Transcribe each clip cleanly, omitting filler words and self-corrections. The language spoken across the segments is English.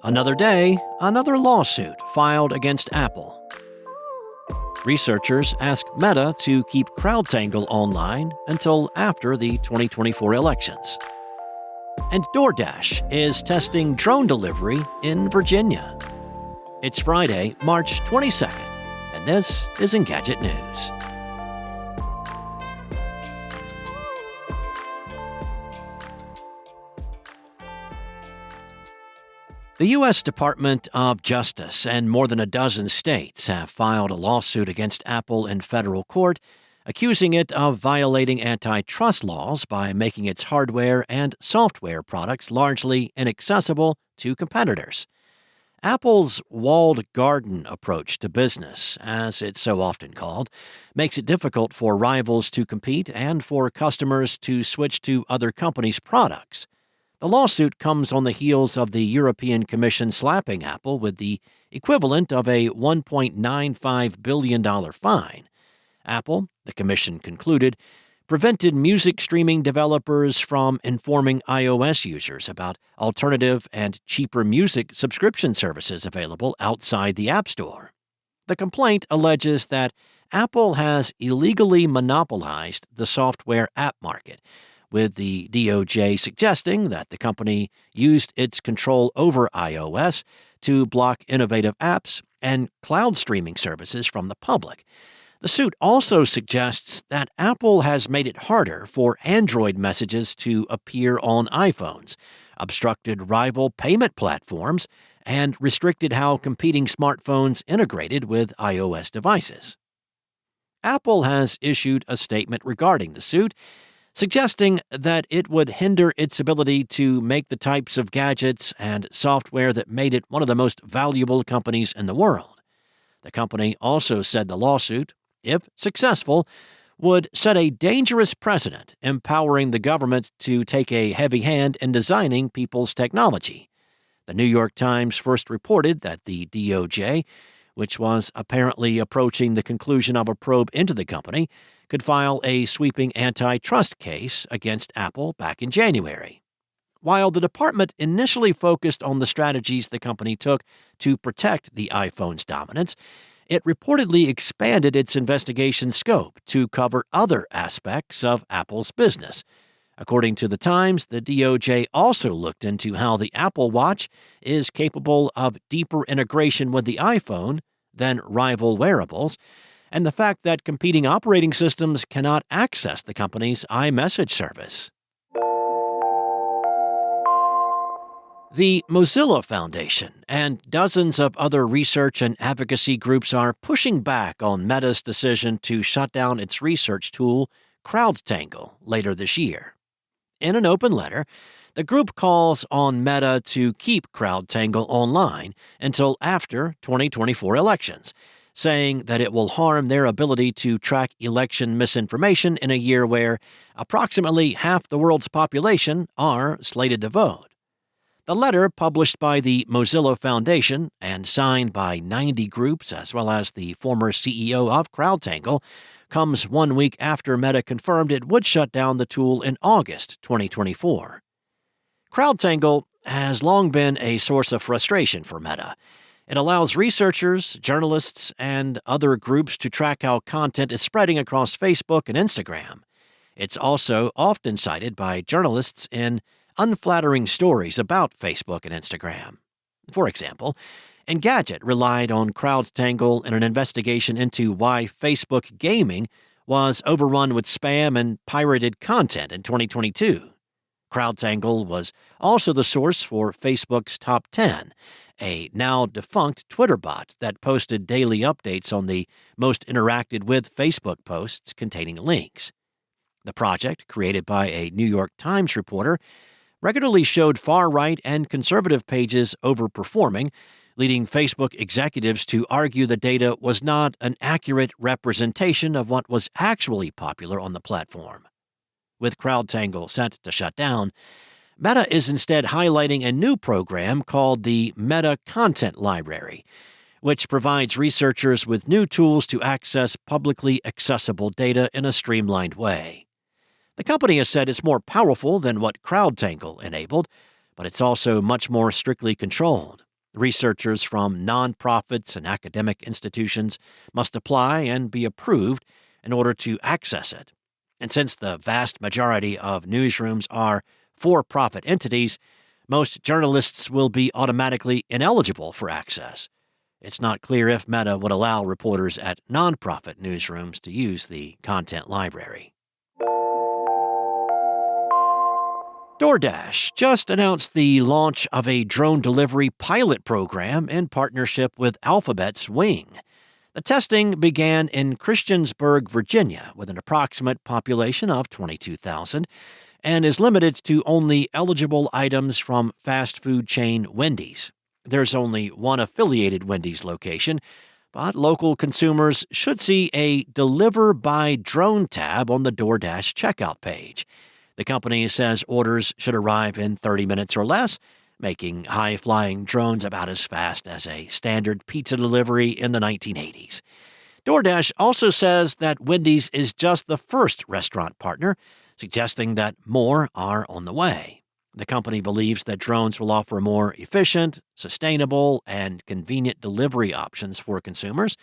Another day, another lawsuit filed against Apple. Researchers ask Meta to keep CrowdTangle online until after the 2024 elections. And DoorDash is testing drone delivery in Virginia. It's Friday, March 22nd, and this is Engadget News. The U.S. Department of Justice and more than a dozen states have filed a lawsuit against Apple in federal court, accusing it of violating antitrust laws by making its hardware and software products largely inaccessible to competitors. Apple's walled garden approach to business, as it's so often called, makes it difficult for rivals to compete and for customers to switch to other companies' products. The lawsuit comes on the heels of the European Commission slapping Apple with the equivalent of a $1.95 billion fine. Apple, the Commission concluded, prevented music streaming developers from informing iOS users about alternative and cheaper music subscription services available outside the App Store. The complaint alleges that Apple has illegally monopolized the software app market, with the DOJ suggesting that the company used its control over iOS to block innovative apps and cloud streaming services from the public. The suit also suggests that Apple has made it harder for Android messages to appear on iPhones, obstructed rival payment platforms, and restricted how competing smartphones integrated with iOS devices. Apple has issued a statement regarding the suit, suggesting that it would hinder its ability to make the types of gadgets and software that made it one of the most valuable companies in the world. The company also said the lawsuit, if successful, would set a dangerous precedent, empowering the government to take a heavy hand in designing people's technology. The New York Times first reported that the DOJ, which was apparently approaching the conclusion of a probe into the company, could file a sweeping antitrust case against Apple back in January. While the department initially focused on the strategies the company took to protect the iPhone's dominance, it reportedly expanded its investigation scope to cover other aspects of Apple's business. According to the Times, the DOJ also looked into how the Apple Watch is capable of deeper integration with the iPhone than rival wearables, and the fact that competing operating systems cannot access the company's iMessage service. The Mozilla Foundation and dozens of other research and advocacy groups are pushing back on Meta's decision to shut down its research tool, CrowdTangle, later this year. In an open letter, the group calls on Meta to keep CrowdTangle online until after 2024 elections, saying that it will harm their ability to track election misinformation in a year where approximately half the world's population are slated to vote. The letter, published by the Mozilla Foundation and signed by 90 groups as well as the former CEO of CrowdTangle, comes 1 week after Meta confirmed it would shut down the tool in August 2024. CrowdTangle has long been a source of frustration for Meta. It allows researchers, journalists, and other groups to track how content is spreading across Facebook and Instagram. It's also often cited by journalists in unflattering stories about Facebook and Instagram. For example, Engadget relied on CrowdTangle in an investigation into why Facebook gaming was overrun with spam and pirated content in 2022. CrowdTangle was also the source for Facebook's Top 10, a now-defunct Twitter bot that posted daily updates on the most interacted with Facebook posts containing links. The project, created by a New York Times reporter, regularly showed far-right and conservative pages overperforming, leading Facebook executives to argue the data was not an accurate representation of what was actually popular on the platform. With CrowdTangle set to shut down, Meta is instead highlighting a new program called the Meta Content Library, which provides researchers with new tools to access publicly accessible data in a streamlined way. The company has said it's more powerful than what CrowdTangle enabled, but it's also much more strictly controlled. Researchers from nonprofits and academic institutions must apply and be approved in order to access it. And since the vast majority of newsrooms are for-profit entities, most journalists will be automatically ineligible for access. It's not clear if Meta would allow reporters at nonprofit newsrooms to use the content library. DoorDash just announced the launch of a drone delivery pilot program in partnership with Alphabet's Wing. The testing began in Christiansburg, Virginia, with an approximate population of 22,000, and is limited to only eligible items from fast food chain Wendy's. There's only one affiliated Wendy's location, but local consumers should see a Deliver by Drone tab on the DoorDash checkout page. The company says orders should arrive in 30 minutes or less, making high-flying drones about as fast as a standard pizza delivery in the 1980s. DoorDash also says that Wendy's is just the first restaurant partner, suggesting that more are on the way. The company believes that drones will offer more efficient, sustainable, and convenient delivery options for consumers.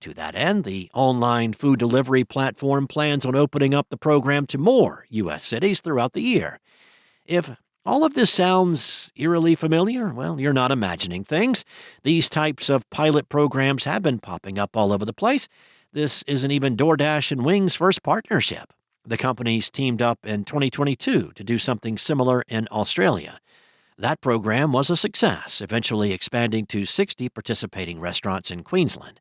To that end, the online food delivery platform plans on opening up the program to more U.S. cities throughout the year. If all of this sounds eerily familiar, well, you're not imagining things. These types of pilot programs have been popping up all over the place. This isn't even DoorDash and Wing's first partnership. The companies teamed up in 2022 to do something similar in Australia. That program was a success, eventually expanding to 60 participating restaurants in Queensland.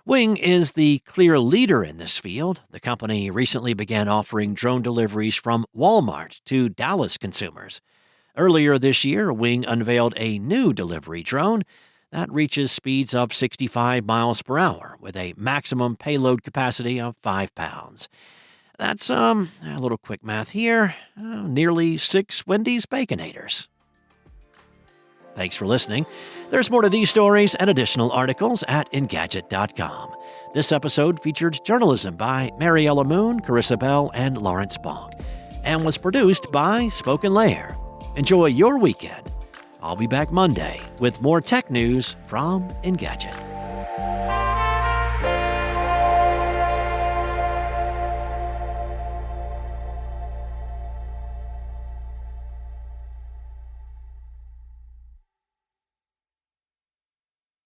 Wing is the clear leader in this field. The company recently began offering drone deliveries from Walmart to Dallas consumers. Earlier this year, Wing unveiled a new delivery drone that reaches speeds of 65 miles per hour with a maximum payload capacity of 5 pounds. That's, a little quick math here, nearly 6 Wendy's Baconators. Thanks for listening. There's more to these stories and additional articles at Engadget.com. This episode featured journalism by Mariella Moon, Carissa Bell, and Lawrence Bonk, and was produced by Spoken Layer. Enjoy your weekend. I'll be back Monday with more tech news from Engadget.